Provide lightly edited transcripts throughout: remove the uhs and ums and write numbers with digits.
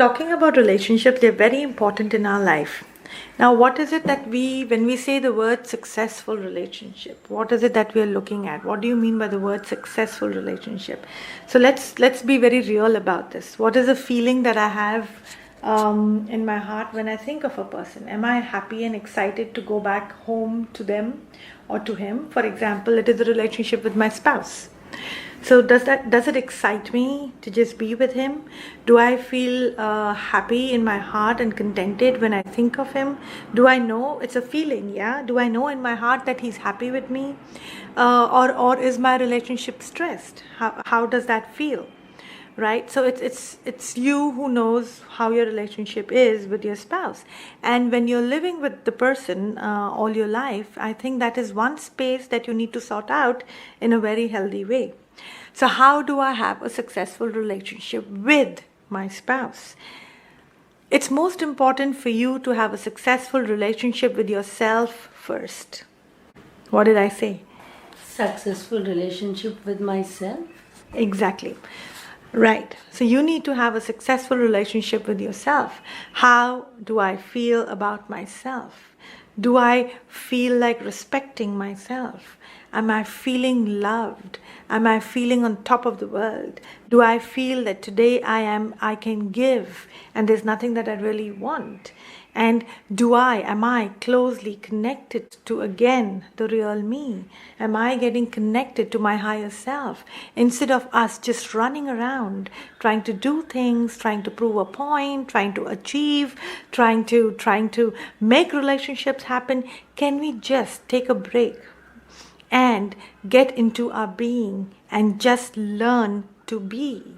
talking about relationships, they're very important in our life. Now, what is it that when we say the word successful relationship, what is it that we are looking at? What do you mean by the word successful relationship? So let's be very real about this. What is the feeling that I have in my heart when I think of a person? Am I happy and excited to go back home to them or to him? For example, it is a relationship with my spouse. So does it excite me to just be with him? Do I feel happy in my heart and contented when I think of him? Do I know it's a feeling? Yeah. Do I know in my heart that he's happy with me, or is my relationship stressed? How does that feel? Right, so it's you who knows how your relationship is with your spouse. And when you're living with the person all your life, I think that is one space that you need to sort out in a very healthy way. So how do I have a successful relationship with my spouse? It's most important for you to have a successful relationship with yourself first. What did I say? Successful relationship with myself? Exactly. Right. So you need to have a successful relationship with yourself. How do I feel about myself? Do I feel like respecting myself? Am I feeling loved? Am I feeling on top of the world? Do I feel that today I can give and there's nothing that I really want? And am I closely connected to, again, the real me? Am I getting connected to my higher self? Instead of us just running around, trying to do things, trying to prove a point, trying to achieve, trying to make relationships happen, can we just take a break and get into our being and just learn to be?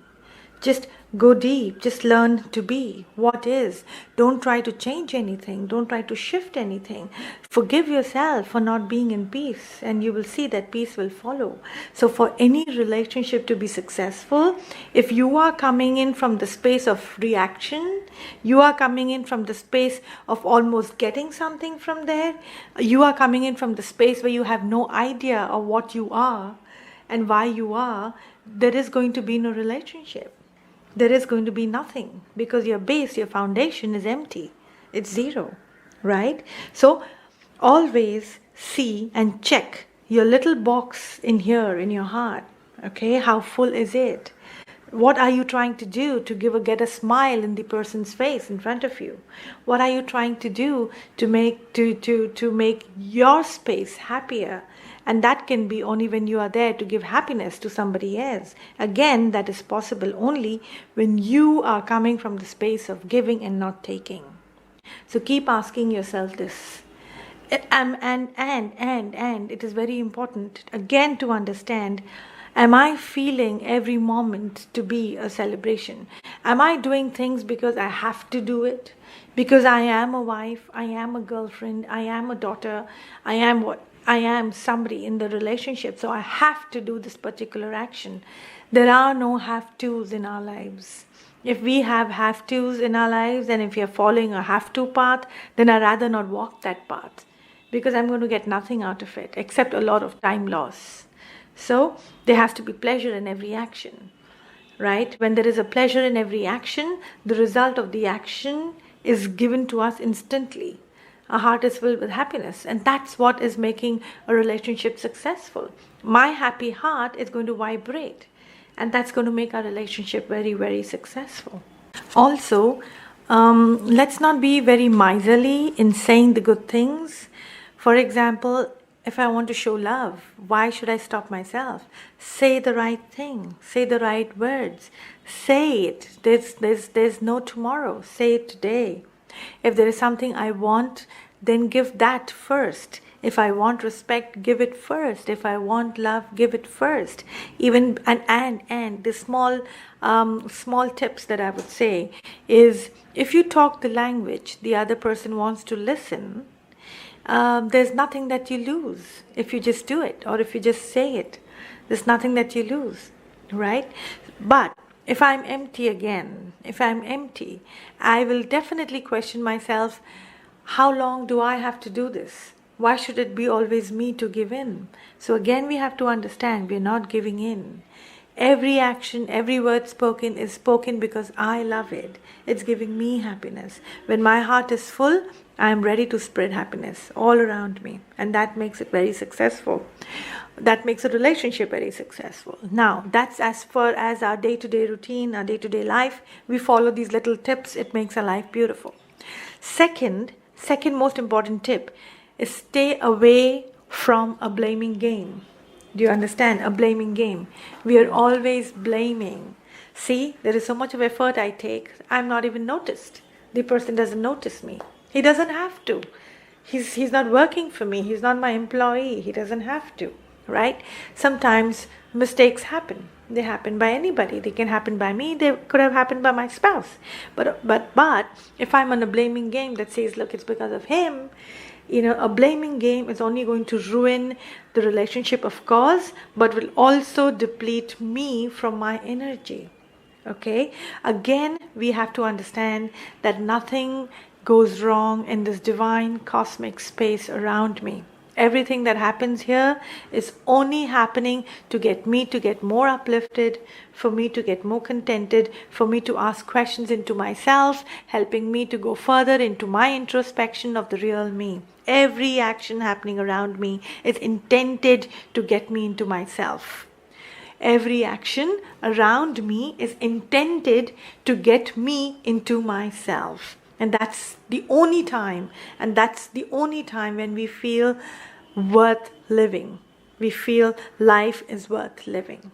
Just go deep, just learn to be what is. Don't try to change anything, don't try to shift anything. Forgive yourself for not being in peace, and you will see that peace will follow. So for any relationship to be successful, if you are coming in from the space of reaction, you are coming in from the space of almost getting something from there, you are coming in from the space where you have no idea of what you are and why you are, there is going to be no relationship. There is going to be nothing, because your base, your foundation is empty. It's zero, right? So always see and check your little box in here in your heart. Okay, how full is it? What are you trying to do to get a smile in the person's face in front of you? What are you trying to do to make your space happier? And that can be only when you are there to give happiness to somebody else. Again, that is possible only when you are coming from the space of giving and not taking. So keep asking yourself this. And it is very important again to understand, am I feeling every moment to be a celebration? Am I doing things because I have to do it? Because I am a wife, I am a girlfriend, I am a daughter, I am somebody in the relationship, so I have to do this particular action. There are no have-tos in our lives. If we have have-tos in our lives, and if we are following a have-to path, then I'd rather not walk that path, because I'm going to get nothing out of it except a lot of time loss. So there has to be pleasure in every action, right? When there is a pleasure in every action, the result of the action is given to us instantly. Our heart is filled with happiness, and that's what is making a relationship successful. My happy heart is going to vibrate, and that's going to make our relationship very, very successful. Also, let's not be very miserly in saying the good things. For example, if I want to show love, why should I stop myself? Say the right thing, say the right words, say it. There's no tomorrow, say it today. If there is something I want, then give that first. If I want respect, give it first. If I want love, give it first. Even and the small tips that I would say is, if you talk the language the other person wants to listen, there's nothing that you lose if you just do it, or if you just say it. There's nothing that you lose, right? But if I'm empty, I will definitely question myself, how long do I have to do this? Why should it be always me to give in? So again, we have to understand, we're not giving in. Every action, every word spoken is spoken because I love it. It's giving me happiness. When my heart is full, I am ready to spread happiness all around me. And that makes it very successful. That makes a relationship very successful. Now, that's as far as our day-to-day routine, our day-to-day life. We follow these little tips. It makes our life beautiful. Second most important tip is stay away from a blaming game. Do you understand? A blaming game. We are always blaming. See, there is so much of effort I take. I'm not even noticed. The person doesn't notice me. He doesn't have to. He's not working for me. He's not my employee. He doesn't have to. Right? Sometimes mistakes happen. They happen by anybody. They can happen by me. They could have happened by my spouse. But if I'm on a blaming game that says, look, it's because of him, a blaming game is only going to ruin the relationship, of course, but will also deplete me from my energy. Okay? Again, we have to understand that nothing goes wrong in this divine cosmic space around me. Everything that happens here is only happening to get me to get more uplifted, for me to get more contented, for me to ask questions into myself, helping me to go further into my introspection of the real me. Every action happening around me is intended to get me into myself. Every action around me is intended to get me into myself. And that's the only time when we feel worth living. We feel life is worth living.